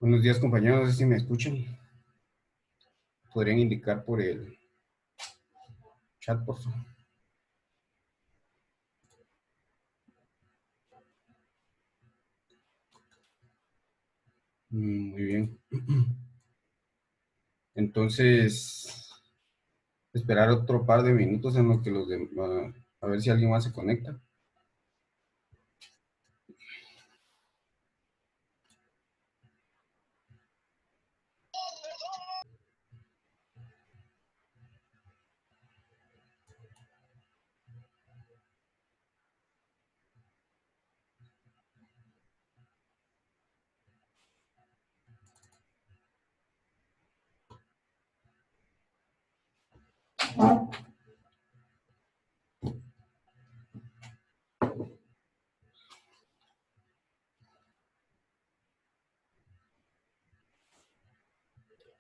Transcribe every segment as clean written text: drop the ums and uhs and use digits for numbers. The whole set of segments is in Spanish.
Buenos días, compañeros. No sé si me escuchan. Podrían indicar por el chat, por favor. Muy bien. Entonces, esperar otro par de minutos en lo que los demás, a ver si alguien más se conecta.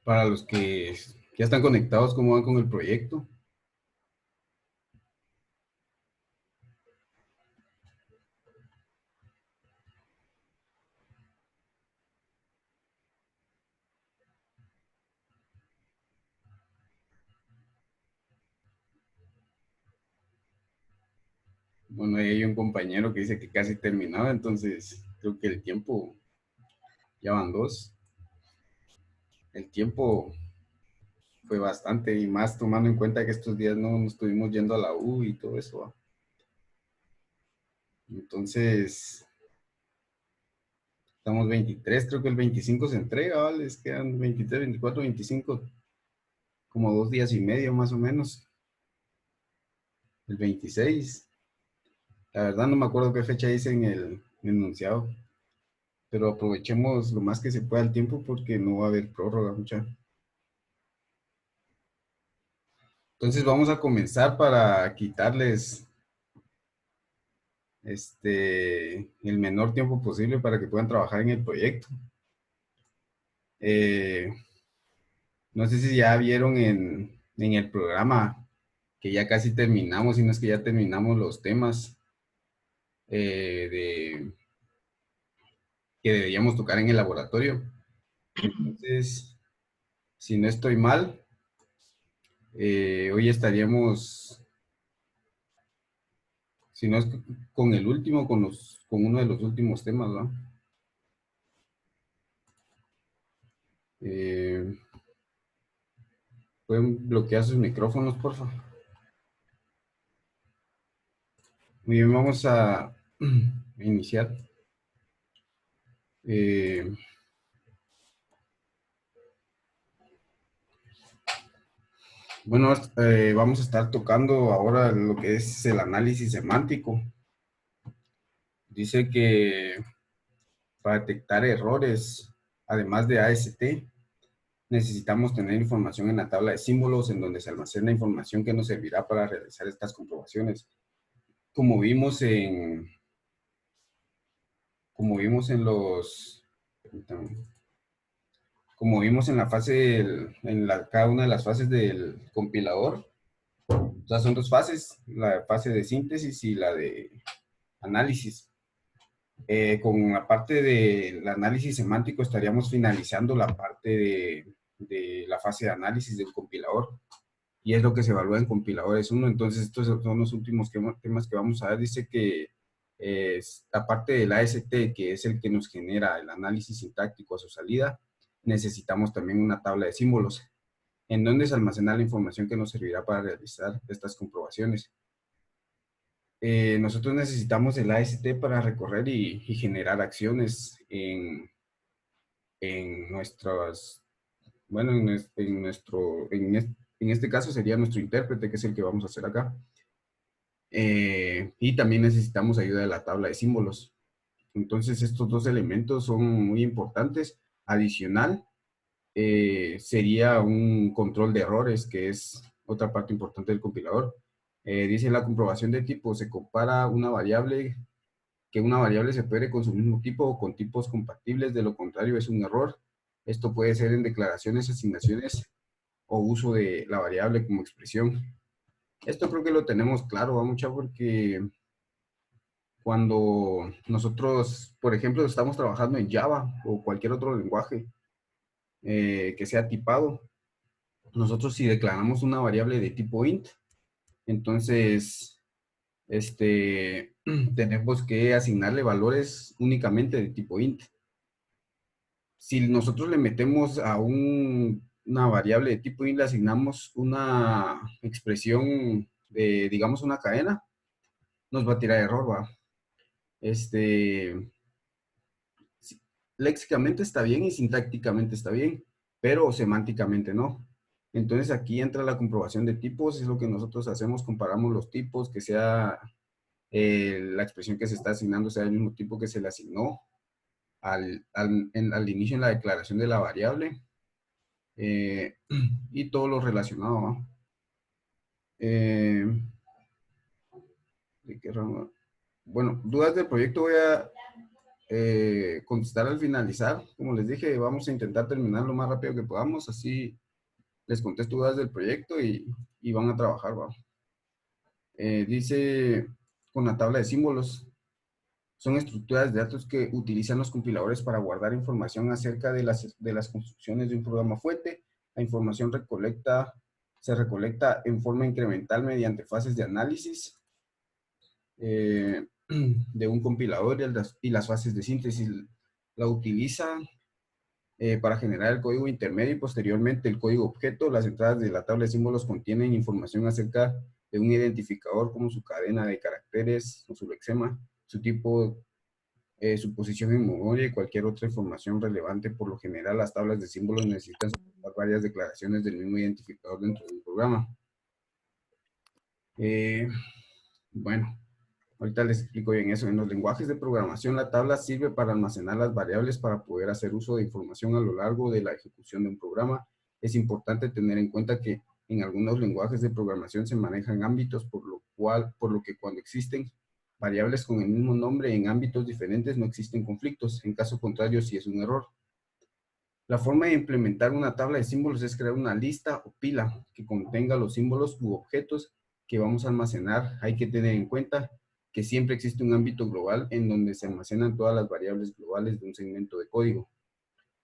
Para los que ya están conectados, ¿cómo van con el proyecto? Bueno, ahí hay un compañero que dice que casi terminaba, entonces creo que el tiempo, ya van dos. El tiempo fue bastante y más tomando en cuenta que estos días no nos estuvimos yendo a la U y todo eso, ¿va? Entonces, estamos 23, creo que el 25 se entrega, ¿vale? Les quedan 23, 24, 25, como 2 días y medio más o menos. El 26, la verdad no me acuerdo qué fecha dice en el enunciado, pero aprovechemos lo más que se pueda el tiempo porque no va a haber prórroga, mucha. Entonces vamos a comenzar para quitarles el menor tiempo posible para que puedan trabajar en el proyecto. Eh, no sé si ya vieron en el programa que ya casi terminamos, si no es que ya terminamos los temas de, que deberíamos tocar en el laboratorio. Entonces, si no estoy mal, hoy estaríamos, si no es con el último, con uno de los últimos temas, ¿no? Eh, ¿Pueden bloquear sus micrófonos, por favor? Muy bien, vamos a iniciar. Eh, bueno, vamos a estar tocando ahora lo que es el análisis semántico. Dice que para detectar errores, además de AST, necesitamos tener información en la tabla de símbolos en donde se almacena información que nos servirá para realizar estas comprobaciones. Como vimos en, como vimos en los, como vimos en la fase, cada una de las fases del compilador, o sea, son dos fases, la fase de síntesis y la de análisis. Con la parte del análisis semántico estaríamos finalizando la parte de la fase de análisis del compilador y es lo que se evalúa en compiladores 1. Entonces, estos son los últimos temas que vamos a ver. Dice que aparte del AST, que es el que nos genera el análisis sintáctico a su salida, necesitamos también una tabla de símbolos en donde se almacena la información que nos servirá para realizar estas comprobaciones. Nosotros necesitamos el AST para recorrer y generar acciones en nuestras, bueno, en este caso sería nuestro intérprete, que es el que vamos a hacer acá. Y también necesitamos ayuda de la tabla de símbolos. Entonces, estos dos elementos son muy importantes. Adicional, sería un control de errores, que es otra parte importante del compilador. Dice la comprobación de tipo, se compara una variable, que una variable se puede con su mismo tipo o con tipos compatibles, de lo contrario es un error. Esto puede ser en declaraciones, asignaciones o uso de la variable como expresión. Esto creo que lo tenemos claro, ¿va, mucha? Porque cuando nosotros, por ejemplo, estamos trabajando en Java o cualquier otro lenguaje que sea tipado, nosotros si declaramos una variable de tipo int, entonces tenemos que asignarle valores únicamente de tipo int. Si nosotros le metemos a una variable de tipo int, le asignamos una expresión de, digamos, una cadena, nos va a tirar error, ¿va? Sí, léxicamente está bien y sintácticamente está bien, pero semánticamente no. Entonces aquí entra la comprobación de tipos, es lo que nosotros hacemos, comparamos los tipos, que sea la expresión que se está asignando sea el mismo tipo que se le asignó al inicio en la declaración de la variable eh, y todo lo relacionado, ¿no? Eh, ¿De qué rama? Bueno, dudas del proyecto voy a contestar al finalizar. Como les dije, vamos a intentar terminar lo más rápido que podamos, así les contesto dudas del proyecto y van a trabajar, ¿va? Dice, con la tabla de símbolos, son estructuras de datos que utilizan los compiladores para guardar información acerca de las construcciones de un programa fuente. La información se recolecta en forma incremental mediante fases de análisis de un compilador y las fases de síntesis. La utiliza para generar el código intermedio y posteriormente el código objeto. Las entradas de la tabla de símbolos contienen información acerca de un identificador como su cadena de caracteres o su lexema, su tipo, su posición en memoria y cualquier otra información relevante. Por lo general, las tablas de símbolos necesitan soportar varias declaraciones del mismo identificador dentro de un programa. Bueno, ahorita les explico bien eso. En los lenguajes de programación, la tabla sirve para almacenar las variables para poder hacer uso de información a lo largo de la ejecución de un programa. Es importante tener en cuenta que en algunos lenguajes de programación se manejan ámbitos, por lo que cuando existen variables con el mismo nombre en ámbitos diferentes no existen conflictos. En caso contrario, sí es un error. La forma de implementar una tabla de símbolos es crear una lista o pila que contenga los símbolos u objetos que vamos a almacenar. Hay que tener en cuenta que siempre existe un ámbito global en donde se almacenan todas las variables globales de un segmento de código.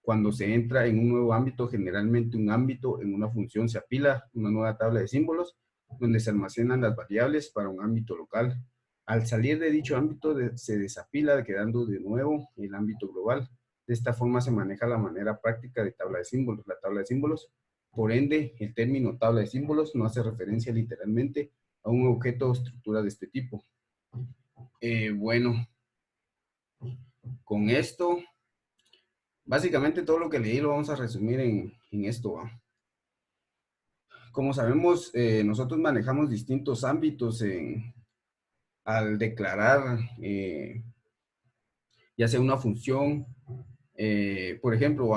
Cuando se entra en un nuevo ámbito, generalmente un ámbito en una función se apila una nueva tabla de símbolos donde se almacenan las variables para un ámbito local. Al salir de dicho ámbito se desapila quedando de nuevo el ámbito global. De esta forma se maneja la manera práctica de tabla de símbolos. La tabla de símbolos, por ende, el término tabla de símbolos no hace referencia literalmente a un objeto o estructura de este tipo. Bueno, con esto, básicamente todo lo que leí lo vamos a resumir en esto, ¿va? Como sabemos, nosotros manejamos distintos ámbitos al declarar ya sea una función, por ejemplo,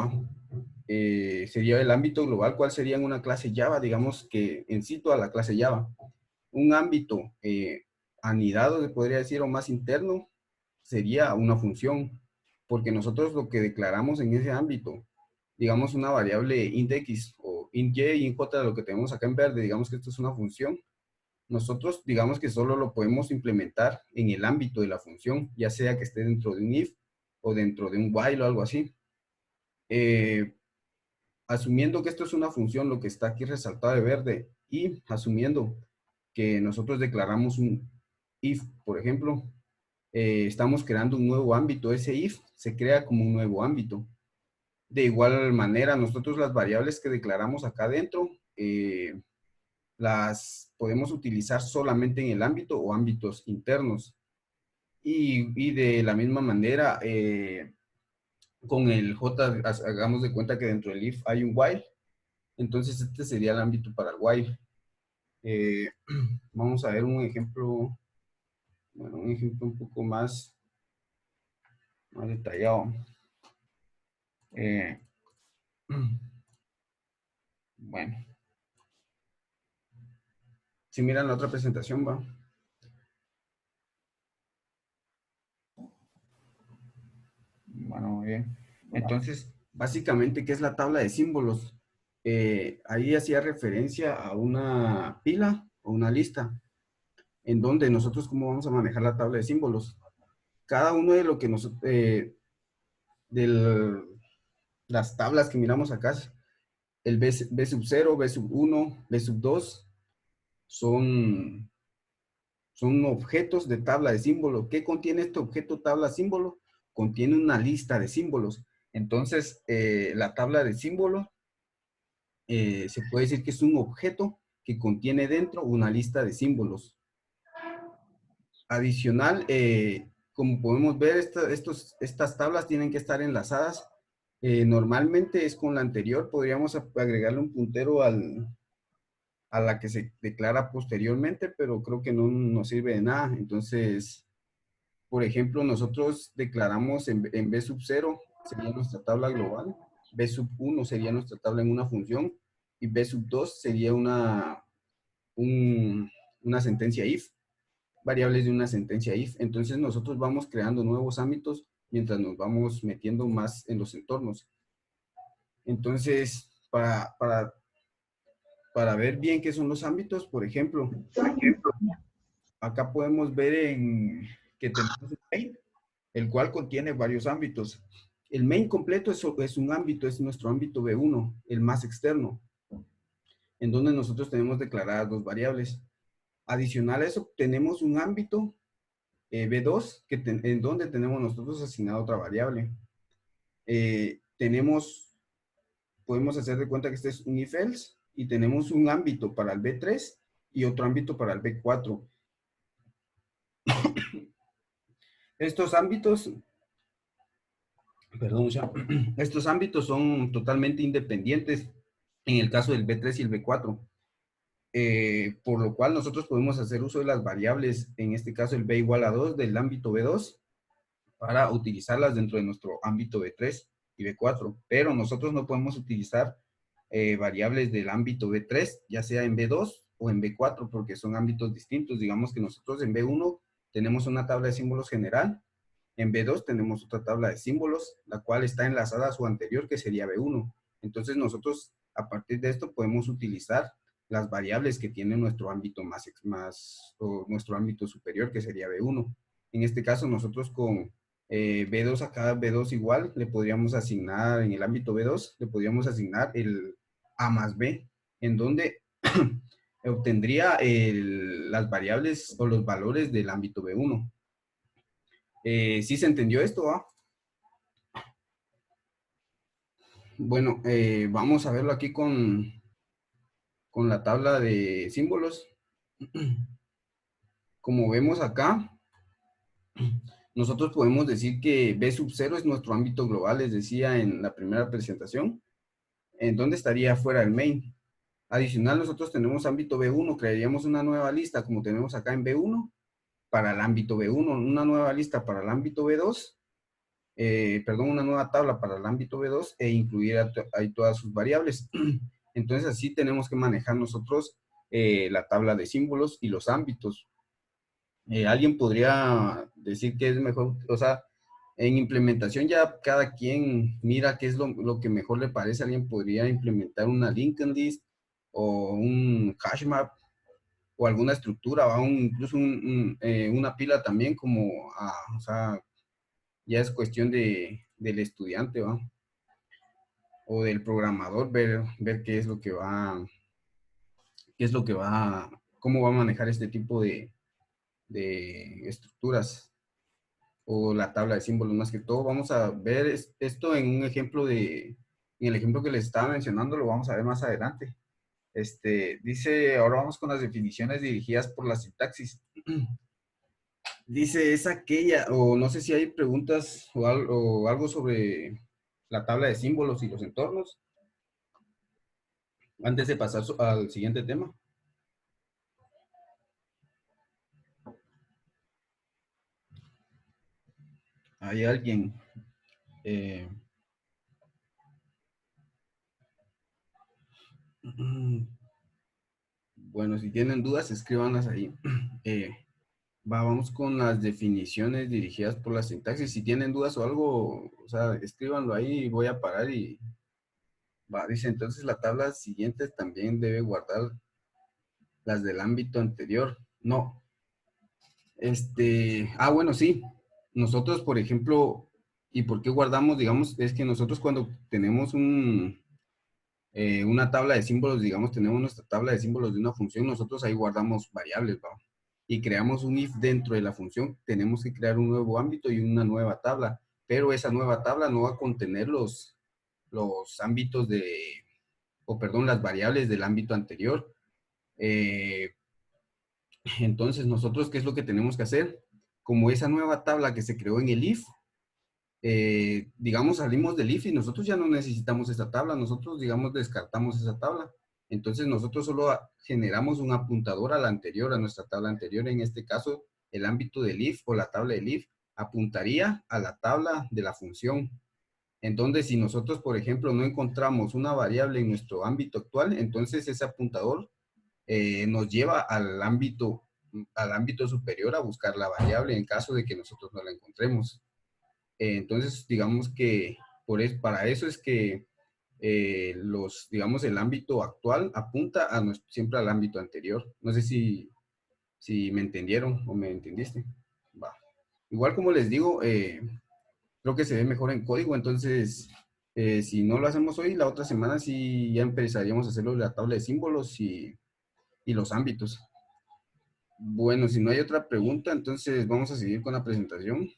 sería el ámbito global. ¿Cuál sería en una clase Java? Digamos que en sí toda la clase Java. Un ámbito anidado, se podría decir, o más interno, sería una función, porque nosotros lo que declaramos en ese ámbito, digamos una variable int.x o int.y, int.j, lo que tenemos acá en verde, digamos que esto es una función, nosotros digamos que solo lo podemos implementar en el ámbito de la función, ya sea que esté dentro de un if o dentro de un while o algo así. Eh, Asumiendo que esto es una función, lo que está aquí resaltado de verde, y asumiendo que nosotros declaramos un if, por ejemplo, estamos creando un nuevo ámbito. Ese if se crea como un nuevo ámbito. De igual manera, nosotros las variables que declaramos acá adentro, las podemos utilizar solamente en el ámbito o ámbitos internos. Y de la misma manera, con el J, hagamos de cuenta que dentro del if hay un while, entonces este sería el ámbito para el while. Eh, Vamos a ver un ejemplo, bueno, un ejemplo un poco más detallado. Eh, bueno, si miran la otra presentación, va. Bueno, muy bien. Entonces, básicamente, ¿qué es la tabla de símbolos? Ahí hacía referencia a una pila o una lista, en donde nosotros cómo vamos a manejar la tabla de símbolos. cada uno de lo que del, las tablas que miramos acá, el B sub 0, B sub 1, B sub 2, son, son objetos de tabla de símbolo. ¿Qué contiene este objeto tabla símbolo? Contiene una lista de símbolos. Entonces, la tabla de símbolos se puede decir que es un objeto que contiene dentro una lista de símbolos. Adicional, como podemos ver, estas tablas tienen que estar enlazadas. Normalmente es con la anterior, podríamos agregarle un puntero a la que se declara posteriormente, pero creo que no nos sirve de nada. Entonces, por ejemplo, nosotros declaramos en B sub 0 sería nuestra tabla global, B sub 1 sería nuestra tabla en una función y B sub 2 sería una sentencia if, variables de una sentencia if. Entonces nosotros vamos creando nuevos ámbitos mientras nos vamos metiendo más en los entornos. Entonces, para ver bien qué son los ámbitos, por ejemplo, acá podemos ver que tenemos el main, el cual contiene varios ámbitos. El main completo es un ámbito, es nuestro ámbito B1, el más externo, en donde nosotros tenemos declaradas dos variables. Adicional a eso, tenemos un ámbito B2, en donde tenemos nosotros asignado otra variable. Podemos hacer de cuenta que este es un if-else, y tenemos un ámbito para el B3 y otro ámbito para el B4. Estos ámbitos, perdón, ya, estos ámbitos son totalmente independientes en el caso del B3 y el B4. Por lo cual nosotros podemos hacer uso de las variables, en este caso el B igual a 2 del ámbito B2, para utilizarlas dentro de nuestro ámbito B3 y B4, pero nosotros no podemos utilizar variables del ámbito B3, ya sea en B2 o en B4, porque son ámbitos distintos. Digamos que nosotros en B1 tenemos una tabla de símbolos general, en B2 tenemos otra tabla de símbolos, la cual está enlazada a su anterior, que sería B1. Entonces nosotros, a partir de esto, podemos utilizar las variables que tiene nuestro ámbito o nuestro ámbito superior, que sería B1. En este caso, nosotros con B2 a cada B2 igual, le podríamos asignar, en el ámbito B2, le podríamos asignar el A más B, en donde obtendría las variables o los valores del ámbito B1. ¿Sí se entendió esto? ¿Ah? Bueno, vamos a verlo aquí con la tabla de símbolos. Como vemos acá, nosotros podemos decir que B sub 0 es nuestro ámbito global, les decía en la primera presentación, en donde estaría fuera el main. Adicional, nosotros tenemos ámbito B1, crearíamos una nueva lista, como tenemos acá en B1, para el ámbito B1, una nueva lista para el ámbito B2, perdón, una nueva tabla para el ámbito B2 e incluir ahí todas sus variables. Entonces, así tenemos que manejar nosotros la tabla de símbolos y los ámbitos. Alguien podría decir que es mejor, o sea, en implementación ya cada quien mira qué es lo que mejor le parece. Alguien podría implementar una linked list o un hash map o alguna estructura o incluso una pila también como, o sea, ya es cuestión del estudiante, ¿va? O del programador, ver qué es lo que va, cómo va a manejar este tipo de estructuras o la tabla de símbolos. Más que todo, vamos a ver esto en un ejemplo en el ejemplo que les estaba mencionando, lo vamos a ver más adelante. Dice, ahora vamos con las definiciones dirigidas por la sintaxis. Dice, es aquella, o no sé si hay preguntas o algo sobre la tabla de símbolos y los entornos, antes de pasar al siguiente tema. ¿Hay alguien? eh, bueno, si tienen dudas, escríbanlas ahí. Vamos con las definiciones dirigidas por la sintaxis. Si tienen dudas o algo, o sea, escríbanlo ahí y voy a parar y va. Dice, entonces la tabla siguiente también debe guardar las del ámbito anterior. No. Bueno, sí. nosotros, por ejemplo, ¿y por qué guardamos? Digamos, es que nosotros cuando tenemos una tabla de símbolos, digamos, tenemos nuestra tabla de símbolos de una función, nosotros ahí guardamos variables, ¿va? Y creamos un if dentro de la función, tenemos que crear un nuevo ámbito y una nueva tabla, pero esa nueva tabla no va a contener los ámbitos o perdón, las variables del ámbito anterior. Eh, entonces, nosotros, ¿qué es lo que tenemos que hacer? Como esa nueva tabla que se creó en el if, digamos, salimos del if y nosotros ya no necesitamos esa tabla, nosotros, digamos, descartamos esa tabla. Entonces, nosotros solo generamos un apuntador a la anterior, a nuestra tabla anterior. En este caso, el ámbito del if o la tabla del if apuntaría a la tabla de la función. Entonces, si nosotros, por ejemplo, no encontramos una variable en nuestro ámbito actual, entonces ese apuntador nos lleva al ámbito superior a buscar la variable en caso de que nosotros no la encontremos. Entonces, digamos que para eso es que digamos, el ámbito actual apunta siempre al ámbito anterior. No sé si me entendieron o me entendiste. Va. Igual como les digo, creo que se ve mejor en código, entonces, si no lo hacemos hoy, la otra semana sí ya empezaríamos a hacerlo de la tabla de símbolos y los ámbitos. Bueno, si no hay otra pregunta, entonces vamos a seguir con la presentación.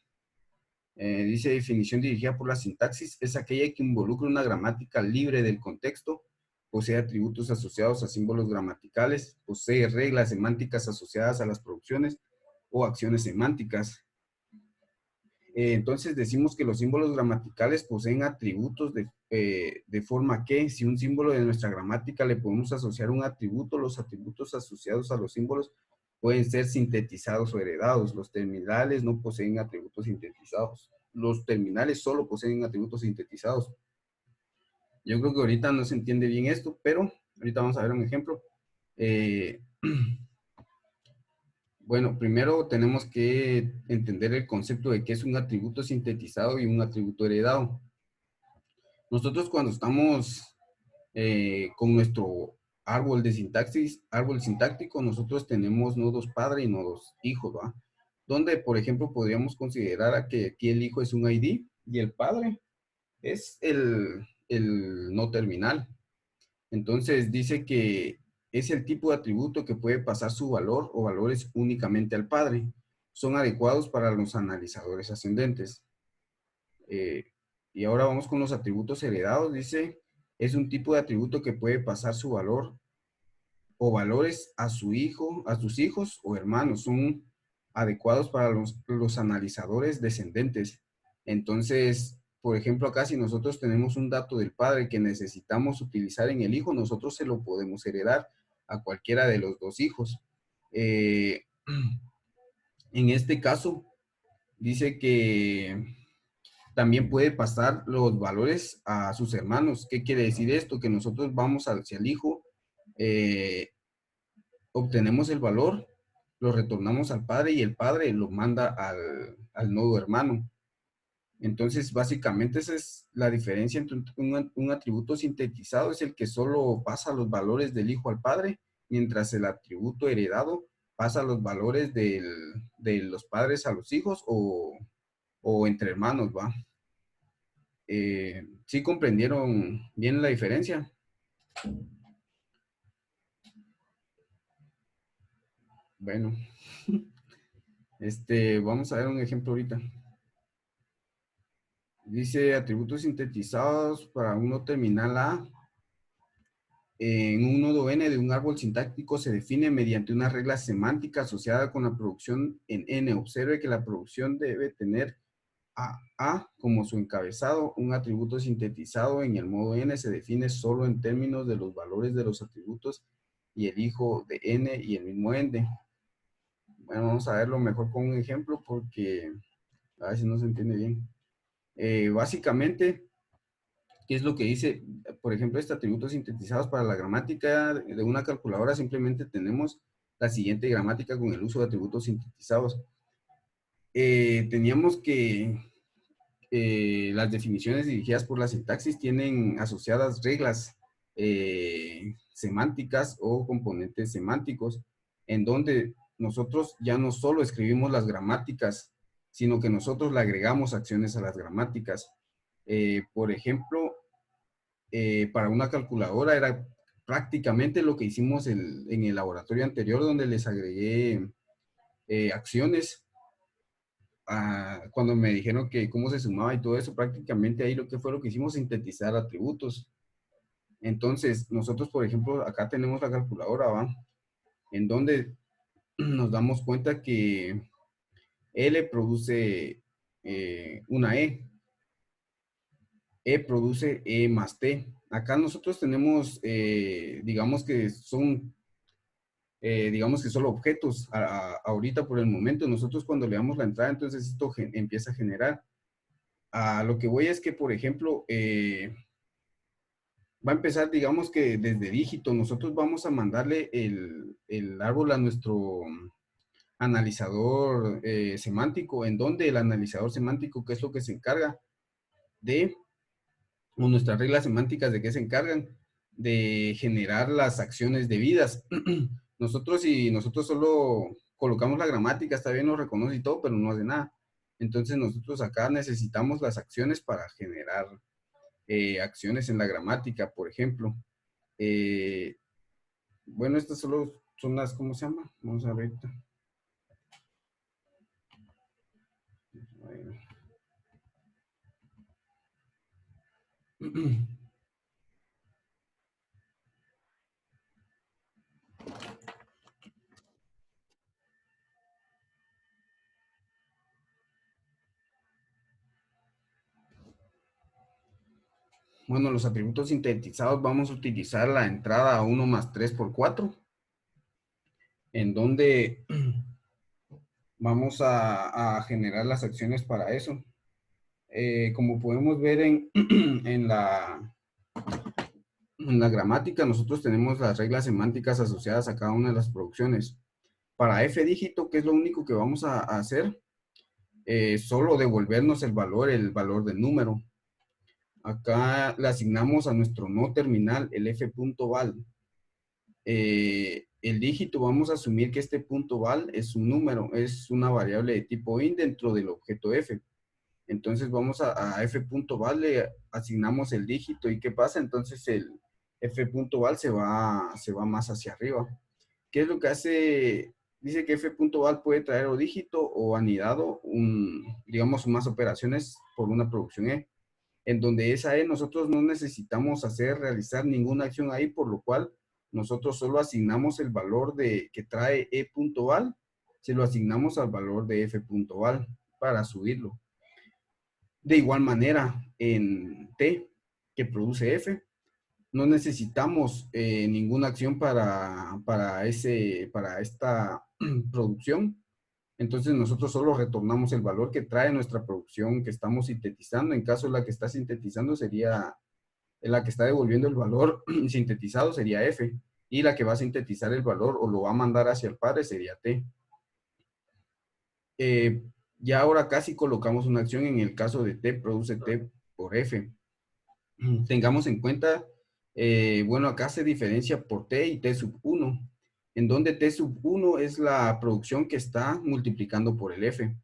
Dice definición dirigida por la sintaxis, es aquella que involucra una gramática libre del contexto, posee atributos asociados a símbolos gramaticales, posee reglas semánticas asociadas a las producciones o acciones semánticas. Entonces decimos que los símbolos gramaticales poseen atributos de forma que si un símbolo de nuestra gramática le podemos asociar un atributo, los atributos asociados a los símbolos pueden ser sintetizados o heredados. Los terminales no poseen atributos sintetizados. Los terminales solo poseen atributos sintetizados. Yo creo que ahorita no se entiende bien esto, pero ahorita vamos a ver un ejemplo. Eh, Bueno, primero tenemos que entender el concepto de qué es un atributo sintetizado y un atributo heredado. Nosotros cuando estamos con nuestro árbol de sintaxis, árbol sintáctico, nosotros tenemos nodos padre y nodos hijo, ¿va? Donde, por ejemplo, podríamos considerar a que aquí el hijo es un ID y el padre es el no terminal. Entonces dice que es el tipo de atributo que puede pasar su valor o valores únicamente al padre. Son adecuados para los analizadores ascendentes. Eh, y ahora vamos con los atributos heredados. Dice, es un tipo de atributo que puede pasar su valor o valores a su hijo, a sus hijos o hermanos. Son adecuados para los analizadores descendentes. Entonces, por ejemplo, acá si nosotros tenemos un dato del padre que necesitamos utilizar en el hijo, nosotros se lo podemos heredar a cualquiera de los dos hijos. Eh, en este caso, dice que también puede pasar los valores a sus hermanos. ¿Qué quiere decir esto? Que nosotros vamos hacia el hijo, eh, obtenemos el valor, lo retornamos al padre y el padre lo manda al nodo hermano. Entonces, básicamente esa es la diferencia entre un atributo sintetizado, es el que solo pasa los valores del hijo al padre, mientras el atributo heredado pasa los valores de los padres a los hijos o entre hermanos, ¿va? ¿Sí comprendieron bien la diferencia? Bueno, vamos a ver un ejemplo ahorita. Dice atributos sintetizados para uno terminal A. En un nodo n de un árbol sintáctico se define mediante una regla semántica asociada con la producción en n. Observe que la producción debe tener a como su encabezado. Un atributo sintetizado en el modo n se define solo en términos de los valores de los atributos y el hijo de n y el mismo n. Bueno, vamos a verlo mejor con un ejemplo porque a ver si no se entiende bien. Básicamente, ¿qué es lo que dice? Por ejemplo, este atributo sintetizados para la gramática de una calculadora, simplemente tenemos la siguiente gramática con el uso de atributos sintetizados. Teníamos que las definiciones dirigidas por la sintaxis tienen asociadas reglas semánticas o componentes semánticos, en donde nosotros ya no solo escribimos las gramáticas sino que nosotros le agregamos acciones a las gramáticas. Por ejemplo, para una calculadora era prácticamente lo que hicimos en el laboratorio anterior, donde les agregué acciones. Cuando me dijeron que cómo se sumaba y todo eso, prácticamente ahí lo que fue lo que hicimos, sintetizar atributos. Entonces, nosotros, por ejemplo, acá tenemos la calculadora, ¿va? En donde nos damos cuenta que L produce una E produce E más T. Acá nosotros tenemos, digamos que solo objetos ahorita por el momento. Nosotros cuando le damos la entrada, entonces esto empieza a generar. A lo que voy es que, por ejemplo, va a empezar, digamos que desde dígito, nosotros vamos a mandarle el árbol a nuestro analizador semántico, en donde el analizador semántico, que es lo que se encarga de, o nuestras reglas semánticas de qué se encargan, de generar las acciones debidas. Si nosotros solo colocamos la gramática, está bien, lo reconoce y todo, pero no hace nada. Entonces nosotros acá necesitamos las acciones para generar acciones en la gramática, por ejemplo. Eh, bueno, estas solo son las, ¿cómo se llama? Vamos a ver. Bueno, los atributos sintetizados vamos a utilizar la entrada 1 más 3 por 4, en donde vamos a generar las acciones para eso. Como podemos ver en la gramática, nosotros tenemos las reglas semánticas asociadas a cada una de las producciones. Para f dígito, que es lo único que vamos a hacer, solo devolvernos el valor del número. Acá le asignamos a nuestro no terminal el f.val. El dígito, vamos a asumir que este punto val es un número, es una variable de tipo int dentro del objeto f. Entonces vamos a f.val, le asignamos el dígito y ¿qué pasa? Entonces el f.val se va más hacia arriba. ¿Qué es lo que hace? Dice que f.val puede traer o dígito o anidado, digamos, más operaciones por una producción E, en donde esa E nosotros no necesitamos realizar ninguna acción ahí, por lo cual nosotros solo asignamos el valor que trae E.val, se lo asignamos al valor de F.val para subirlo. De igual manera, en T, que produce F, no necesitamos ninguna acción para esta producción. Entonces nosotros solo retornamos el valor que trae nuestra producción que estamos sintetizando. En caso la que está sintetizando sería, la que está devolviendo el valor sintetizado sería F. Y la que va a sintetizar el valor o lo va a mandar hacia el padre sería T. Ya ahora casi colocamos una acción en el caso de T produce T por F. Tengamos en cuenta, bueno, acá se diferencia por T y T sub 1, en donde T sub 1 es la producción que está multiplicando por el F.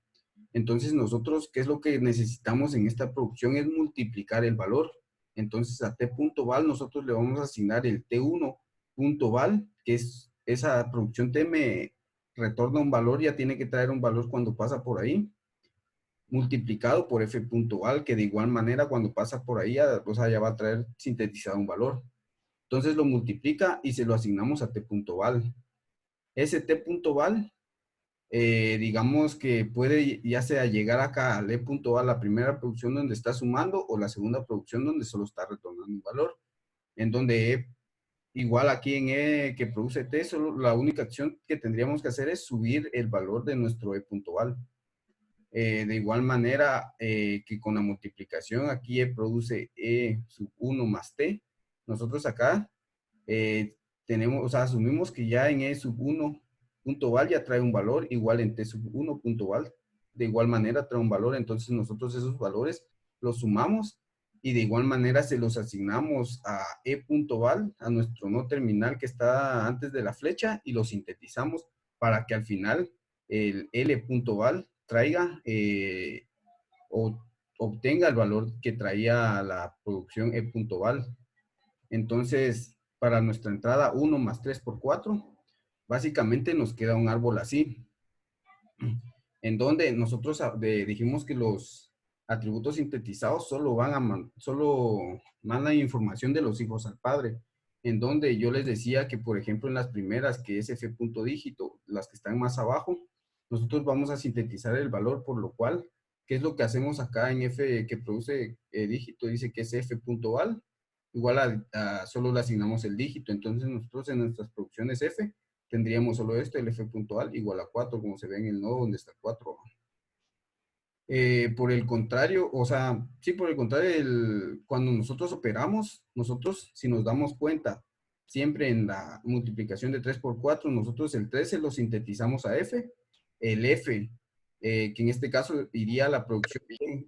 Entonces nosotros, ¿qué es lo que necesitamos en esta producción? Es multiplicar el valor. Entonces a T.val nosotros le vamos a asignar el T1.val, que es esa producción T me retorna un valor, ya tiene que traer un valor cuando pasa por ahí, multiplicado por F.val, que de igual manera cuando pasa por ahí, o sea, ya va a traer sintetizado un valor. Entonces lo multiplica y se lo asignamos a T.val. Ese T.val, digamos que puede ya sea llegar acá al E.val, la primera producción donde está sumando, o la segunda producción donde solo está retornando un valor. En donde igual aquí en E que produce T, solo la única acción que tendríamos que hacer es subir el valor de nuestro E.val. De igual manera que con la multiplicación aquí E produce E sub 1 más T. Nosotros acá tenemos, o sea, asumimos que ya en E sub 1 punto val ya trae un valor, igual en T sub 1 punto val, de igual manera trae un valor, entonces nosotros esos valores los sumamos y de igual manera se los asignamos a E punto val, a nuestro no terminal que está antes de la flecha, y lo sintetizamos para que al final el L punto val traiga o obtenga el valor que traía la producción e.val. Entonces, para nuestra entrada 1 más 3 por 4, básicamente nos queda un árbol así, en donde nosotros dijimos que los atributos sintetizados solo mandan información de los hijos al padre, en donde yo les decía que, por ejemplo, en las primeras, que es f.dígito, las que están más abajo, nosotros vamos a sintetizar el valor, por lo cual, ¿qué es lo que hacemos acá en f que produce dígito? Dice que es f.val, igual solo le asignamos el dígito. Entonces nosotros en nuestras producciones f tendríamos solo esto, el f.al igual a 4, como se ve en el nodo donde está 4. Por el contrario, o sea, sí, por el contrario, cuando nosotros operamos, nosotros, si nos damos cuenta, siempre en la multiplicación de 3 por 4, nosotros el 13 lo sintetizamos a f, el f, que en este caso iría a la producción T,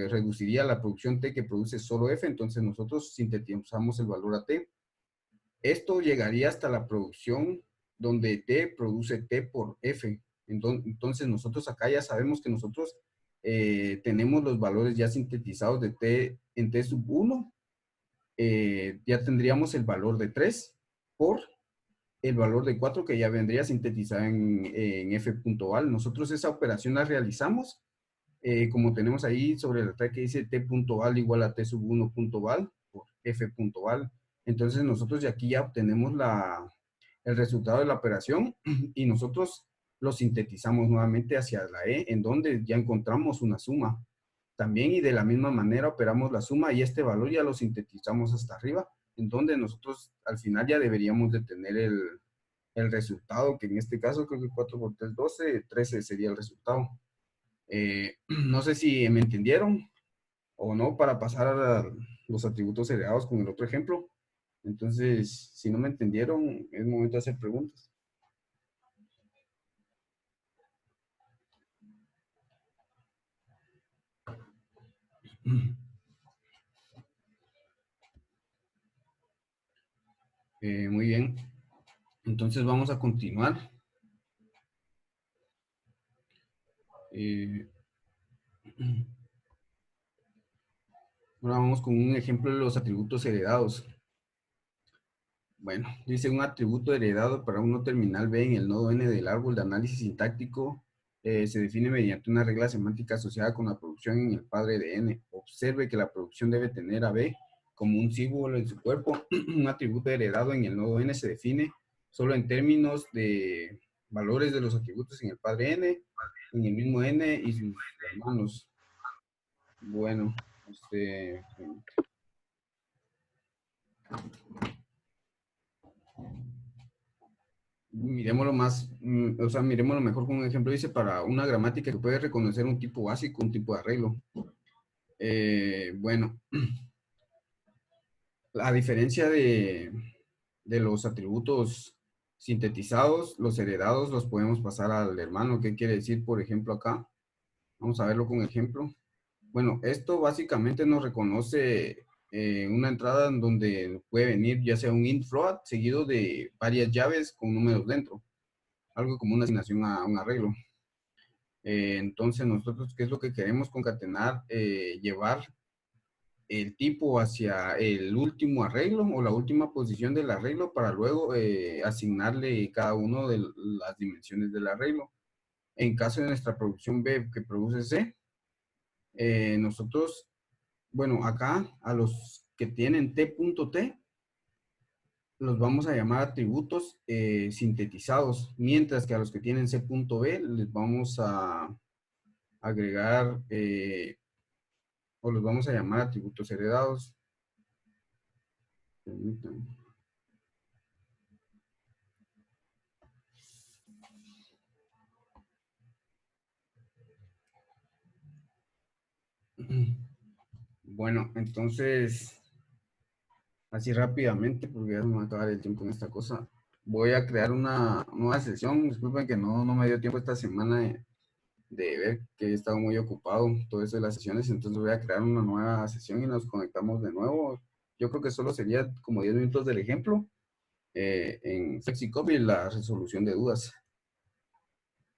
reduciría la producción T que produce solo f, entonces nosotros sintetizamos el valor a T. Esto llegaría hasta la producción donde T produce T por F. Entonces nosotros acá ya sabemos que nosotros tenemos los valores ya sintetizados de T en T sub 1. Ya tendríamos el valor de 3 por el valor de 4 que ya vendría sintetizado en F.val. Nosotros esa operación la realizamos como tenemos ahí sobre el ataque que dice T.val igual a T sub 1.val por F.val. Entonces nosotros de aquí ya obtenemos el resultado de la operación y nosotros lo sintetizamos nuevamente hacia la E, en donde ya encontramos una suma. También y de la misma manera operamos la suma y este valor ya lo sintetizamos hasta arriba, en donde nosotros al final ya deberíamos de tener el resultado, que en este caso creo que 4 por 3, 12, 13 sería el resultado. No sé si me entendieron o no para pasar a los atributos heredados con el otro ejemplo. Entonces, si no me entendieron, es momento de hacer preguntas. Muy bien. Entonces vamos a continuar. Ahora vamos con un ejemplo de los atributos heredados. Bueno, dice un atributo heredado para un no terminal B en el nodo N del árbol de análisis sintáctico se define mediante una regla semántica asociada con la producción en el padre de N. Observe que la producción debe tener a B como un símbolo en su cuerpo. Un atributo heredado en el nodo N se define solo en términos de valores de los atributos en el padre N, en el mismo N y sus hermanos. Bueno, miremoslo más, o sea, miremoslo mejor con un ejemplo. Dice, para una gramática que puede reconocer un tipo básico, un tipo de arreglo. Bueno, a diferencia de los atributos sintetizados, los heredados los podemos pasar al hermano. ¿Qué quiere decir, por ejemplo, acá? Vamos a verlo con ejemplo. Bueno, esto básicamente nos reconoce una entrada en donde puede venir ya sea un int float seguido de varias llaves con números dentro. Algo como una asignación a un arreglo. Entonces nosotros, ¿qué es lo que queremos concatenar? Llevar el tipo hacia el último arreglo o la última posición del arreglo para luego asignarle cada uno de las dimensiones del arreglo. En caso de nuestra producción B que produce C, nosotros, bueno, acá a los que tienen T.T, los vamos a llamar atributos sintetizados, mientras que a los que tienen C.B les vamos a agregar o los vamos a llamar atributos heredados. Permítanme. Bueno, entonces, así rápidamente, porque ya se me va a acabar el tiempo en esta cosa, voy a crear una nueva sesión. Disculpen que no me dio tiempo esta semana de ver que he estado muy ocupado, todo eso de las sesiones, entonces voy a crear una nueva sesión y nos conectamos de nuevo. Yo creo que solo sería como 10 minutos del ejemplo en FlexiCopy y la resolución de dudas.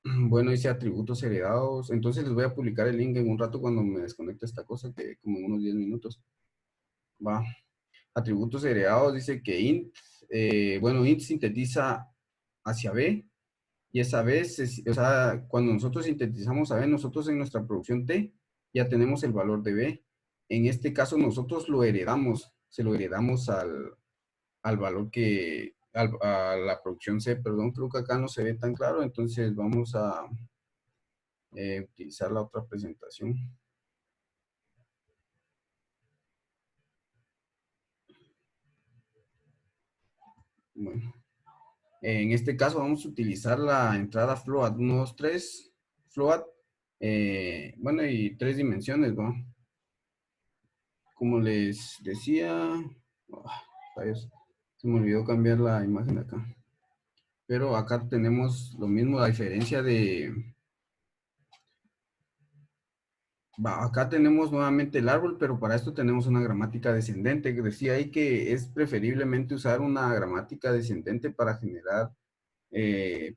Bueno, dice atributos heredados. Entonces les voy a publicar el link en un rato cuando me desconecte esta cosa, que como en unos 10 minutos. Va. Atributos heredados dice que int, bueno, int sintetiza hacia B y esa B, o sea, cuando nosotros sintetizamos a B, nosotros en nuestra producción T ya tenemos el valor de B. En este caso nosotros lo heredamos, se lo heredamos al valor a la producción C, perdón, creo que acá no se ve tan claro, entonces vamos a utilizar la otra presentación. Bueno, en este caso vamos a utilizar la entrada float 1, 2, 3, float, bueno, y 3 dimensiones, ¿no? Como les decía, rayos, se me olvidó cambiar la imagen acá. Pero acá tenemos lo mismo, la diferencia de, acá tenemos nuevamente el árbol, pero para esto tenemos una gramática descendente. Decía ahí que es preferiblemente usar una gramática descendente para generar,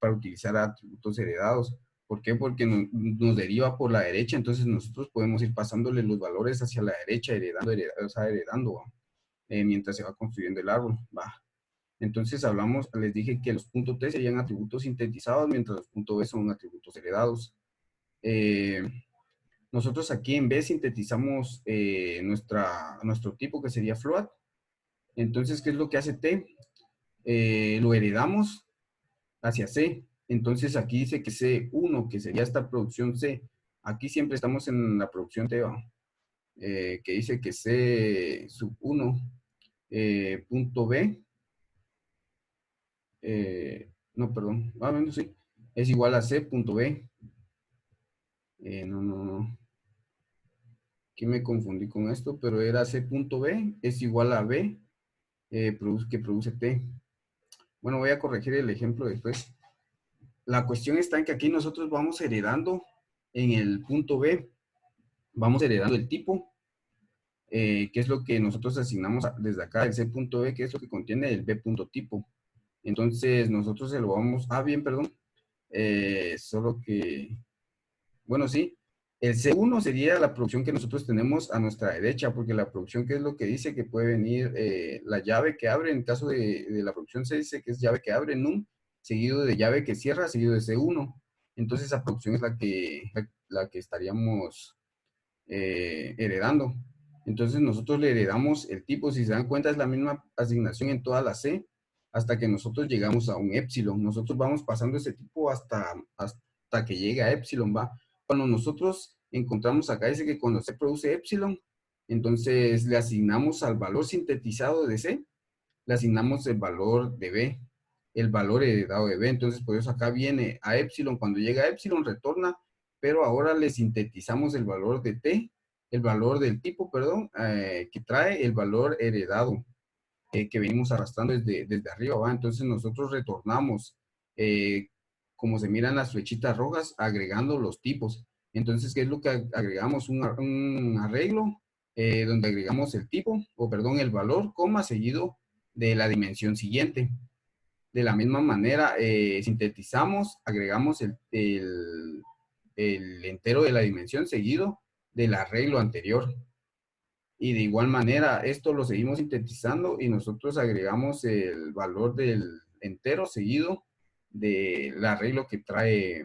para utilizar atributos heredados. ¿Por qué? Porque nos deriva por la derecha, entonces nosotros podemos ir pasándole los valores hacia la derecha, o sea, heredando, mientras se va construyendo el árbol. Va. Entonces hablamos, les dije que los puntos T serían atributos sintetizados, mientras los puntos B son atributos heredados. Eh, Nosotros aquí en B sintetizamos nuestro tipo que sería float. Entonces, ¿qué es lo que hace T? Lo heredamos hacia C. Entonces aquí dice que C1, que sería esta producción C. Aquí siempre estamos en la producción T, que dice que C sub 1 punto B, no, perdón, bueno, sí, es igual a C punto B. No, no, no. Aquí me confundí con esto, pero era C punto B es igual a B que produce T. Bueno, voy a corregir el ejemplo después. La cuestión está en que aquí nosotros vamos heredando en el punto B, vamos heredando el tipo, que es lo que nosotros asignamos desde acá, el C punto B, que es lo que contiene el B punto tipo. Entonces nosotros se lo vamos, bien, perdón, solo que bueno, sí. El C1 sería la producción que nosotros tenemos a nuestra derecha, porque la producción, ¿qué es lo que dice? Que puede venir la llave que abre, en caso de la producción se dice que es llave que abre num, seguido de llave que cierra, seguido de C1. Entonces esa producción es la que estaríamos heredando. Entonces nosotros le heredamos el tipo, si se dan cuenta es la misma asignación en toda la C, hasta que nosotros llegamos a un epsilon. Nosotros vamos pasando ese tipo hasta que llegue a epsilon, ¿va? Cuando nosotros encontramos acá, dice que cuando se produce epsilon, entonces le asignamos al valor sintetizado de C, le asignamos el valor de B, el valor heredado de B. Entonces, por eso acá viene a epsilon. Cuando llega a epsilon, retorna, pero ahora le sintetizamos el valor de T, el valor del tipo, perdón, que trae el valor heredado que venimos arrastrando desde arriba, ¿va? Entonces, nosotros retornamos, como se miran las flechitas rojas, agregando los tipos. Entonces, ¿qué es lo que agregamos? Un arreglo donde agregamos el tipo, o perdón, el valor, coma, seguido de la dimensión siguiente. De la misma manera, sintetizamos, agregamos el entero de la dimensión seguido del arreglo anterior. Y de igual manera, esto lo seguimos sintetizando y nosotros agregamos el valor del entero seguido del arreglo que trae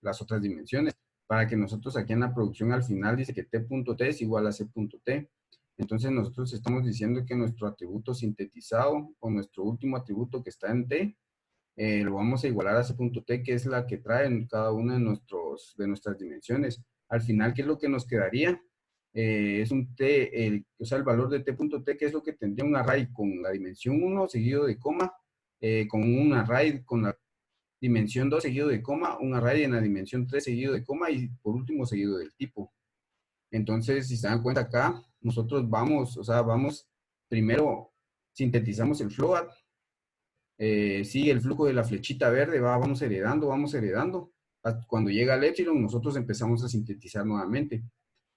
las otras dimensiones, para que nosotros aquí en la producción al final dice que t.t es igual a c.t. Entonces nosotros estamos diciendo que nuestro atributo sintetizado o nuestro último atributo que está en t, lo vamos a igualar a c.t, que es la que trae en cada una de nuestras dimensiones. Al final, ¿qué es lo que nos quedaría? Es un t, o sea, el valor de t.t, que es lo que tendría un array con la dimensión 1 seguido de coma, con un array con la dimensión 2 seguido de coma, un array en la dimensión 3 seguido de coma y por último seguido del tipo. Entonces, si se dan cuenta acá, nosotros vamos, o sea, vamos, primero sintetizamos el float, sigue el flujo de la flechita verde, vamos heredando, vamos heredando. Cuando llega el epsilon, nosotros empezamos a sintetizar nuevamente.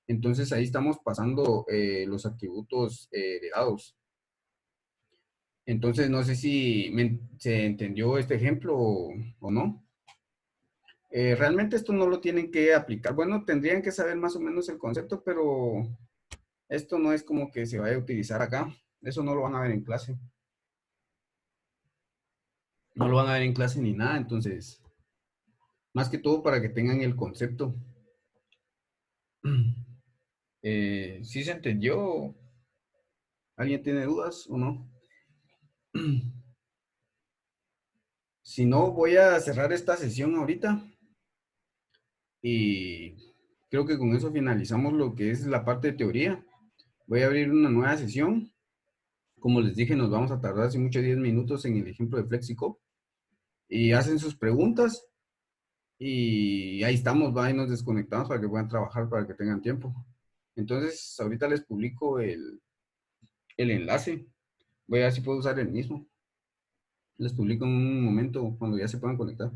Entonces ahí estamos pasando los atributos heredados. Entonces no sé si se entendió este ejemplo o no. Realmente esto no lo tienen que aplicar. Bueno, tendrían que saber más o menos el concepto, pero esto no es como que se vaya a utilizar acá. Eso no lo van a ver en clase. No lo van a ver en clase ni nada, entonces, más que todo para que tengan el concepto. ¿Sí se entendió? ¿Alguien tiene dudas o no? Si no, voy a cerrar esta sesión ahorita y creo que con eso finalizamos lo que es la parte de teoría. Voy a abrir una nueva sesión. Como les dije, nos vamos a tardar así mucho 10 minutos en el ejemplo de FlexiCop. Y hacen sus preguntas y ahí estamos, va, y nos desconectamos para que puedan trabajar, para que tengan tiempo. Entonces, ahorita les publico el enlace. Voy a ver si puedo usar el mismo. Les publico en un momento cuando ya se puedan conectar.